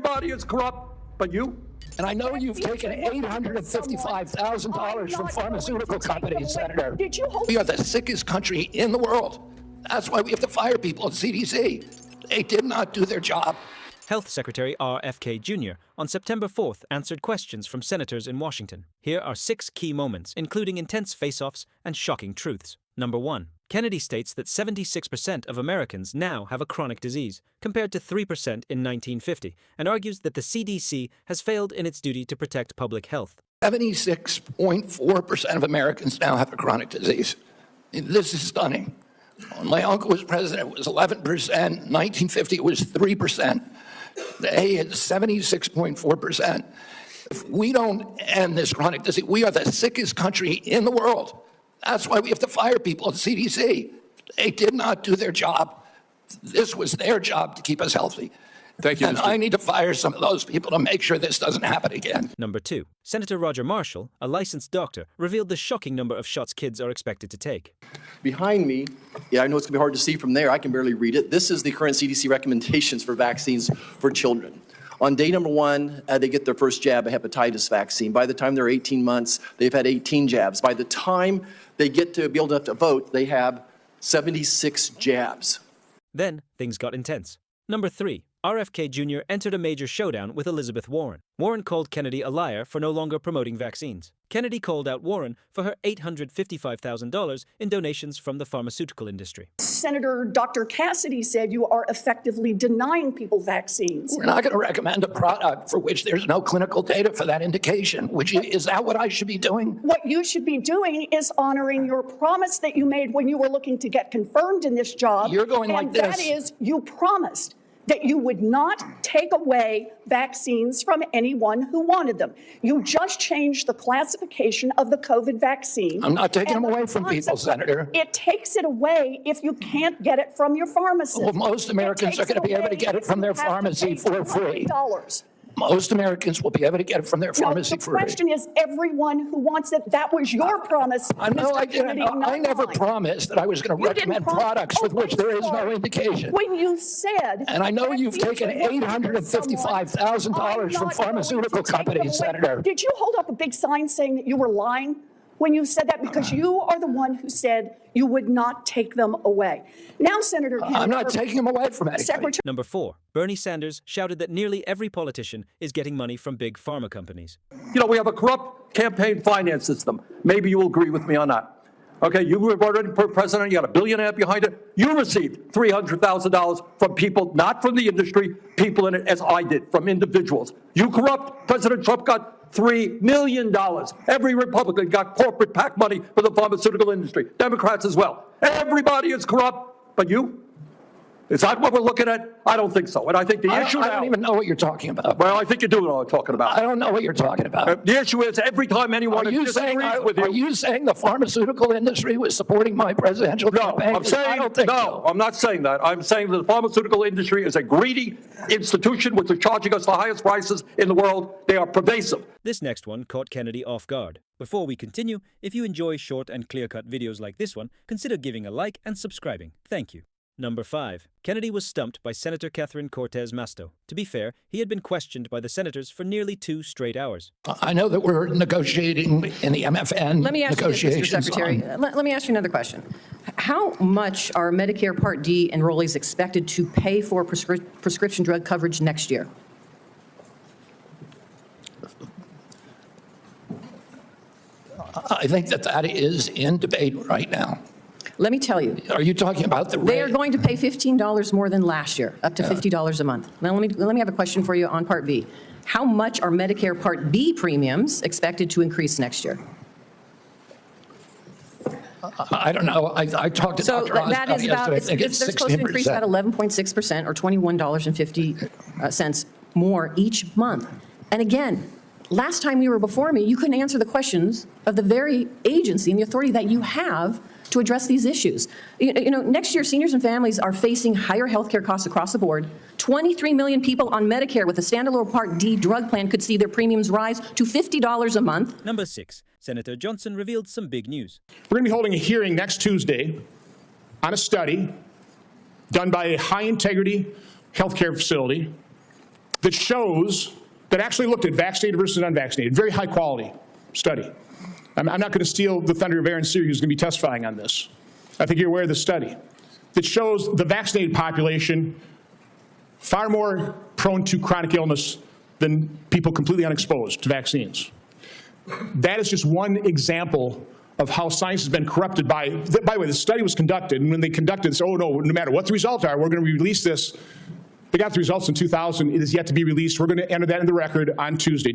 Everybody is corrupt, but you. And I know you've taken $855,000 from pharmaceutical companies, Senator. We are the sickest country in the world. That's why we have to fire people at CDC. They did not do their job. Health Secretary RFK Jr. on September 4th answered questions from senators in Washington. Here are 6 key moments, including intense face-offs and shocking truths. Number 1. Kennedy states that 76% of Americans now have a chronic disease, compared to 3% in 1950, and argues that the CDC has failed in its duty to protect public health. 76.4% of Americans now have a chronic disease. This is stunning. When my uncle was president, it was 11%. 1950, it was 3%. Today, it's 76.4%. If we don't end this chronic disease, we are the sickest country in the world. That's why we have to fire people at CDC. They did not do their job. This was their job to keep us healthy. Thank you, and I need to fire some of those people to make sure this doesn't happen again. Number 2. Senator Roger Marshall, a licensed doctor, revealed the shocking number of shots kids are expected to take. Behind me, I know it's going to be hard to see from there. I can barely read it. This is the current CDC recommendations for vaccines for children. On day number 1, they get their first jab, a hepatitis vaccine. By the time they're 18 months, they've had 18 jabs. By the time they get to be able to vote, they have 76 jabs. Then things got intense. Number 3. RFK Jr. entered a major showdown with Elizabeth Warren. Warren called Kennedy a liar for no longer promoting vaccines. Kennedy called out Warren for her $855,000 in donations from the pharmaceutical industry. Senator Dr. Cassidy said you are effectively denying people vaccines. We're not going to recommend a product for which there's no clinical data for that indication. Is that what I should be doing? What you should be doing is honoring your promise that you made when you were looking to get confirmed in this job. You're going like this. And that is, you promised that you would not take away vaccines from anyone who wanted them. You just changed the classification of the COVID vaccine. I'm not taking them away from people, Senator. It takes it away if you can't get it from your pharmacist. Well, most Americans are going to be able to get it from their pharmacy for free. Most Americans will be able to get it from their pharmacy for free. The question is everyone who wants it. That was your promise. I know I didn't. I never promised that I was going to recommend products with which there is no indication. When you said... And I know you've taken $855,000 from pharmaceutical companies, Senator. Did you hold up a big sign saying that you were lying when you said that? Because you are the one who said you would not take them away. Now, Senator Kennedy... I'm not taking them away from anybody. Number 4. Bernie Sanders shouted that nearly every politician is getting money from big pharma companies. You know, we have a corrupt campaign finance system. Maybe you will agree with me on that. Okay, you were already president, you got $1.5 billion behind it. You received $300,000 from people, not from the industry, people in it, as I did, from individuals. You corrupt. President Trump got $3 million. Every Republican got corporate PAC money for the pharmaceutical industry. Democrats as well. Everybody is corrupt, but you? Is that what we're looking at? I don't think so. And I think the issue now... I don't even know what you're talking about. Well, I think you do know what I'm talking about. I don't know what you're talking about. The issue is every time anyone disagrees with you... Are you saying the pharmaceutical industry was supporting my presidential campaign? I'm saying, I'm not saying that. I'm saying that the pharmaceutical industry is a greedy institution which is charging us the highest prices in the world. They are pervasive. This next one caught Kennedy off guard. Before we continue, if you enjoy short and clear-cut videos like this one, consider giving a like and subscribing. Thank you. Number 5. Kennedy was stumped by Senator Catherine Cortez Masto. To be fair, he had been questioned by the senators for nearly 2 straight hours. I know that we're negotiating in the MFN Let me ask you, Mr. Secretary, let me ask you another question. How much are Medicare Part D enrollees expected to pay for prescription drug coverage next year? I think that is in debate right now. Let me tell you. Are you talking about the rate? They are going to pay $15 more than last year, up to $50 a month. Now, let me have a question for you on Part B. How much are Medicare Part B premiums expected to increase next year? I don't know. I talked to Dr. Osborne yesterday. I think it's 16%. They're supposed to increase about 11.6% or $21.50 more each month. And again, last time you were before me, you couldn't answer the questions of the very agency and the authority that you have to address these issues. You know, next year, seniors and families are facing higher health care costs across the board. 23 million people on Medicare with a standalone Part D drug plan could see their premiums rise to $50 a month. Number 6. Senator Johnson revealed some big news. We're going to be holding a hearing next Tuesday on a study done by a high-integrity health care facility that shows, that actually looked at vaccinated versus unvaccinated, very high quality study. I'm not going to steal the thunder of Aaron Sear, who's going to be testifying on this. I think you're aware of the study that shows the vaccinated population far more prone to chronic illness than people completely unexposed to vaccines. That is just one example of how science has been corrupted by the way, the study was conducted, and when they conducted this, oh no, no matter what the results are, we're going to release this. They got the results in 2000. It is yet to be released. We're going to enter that in the record on Tuesday.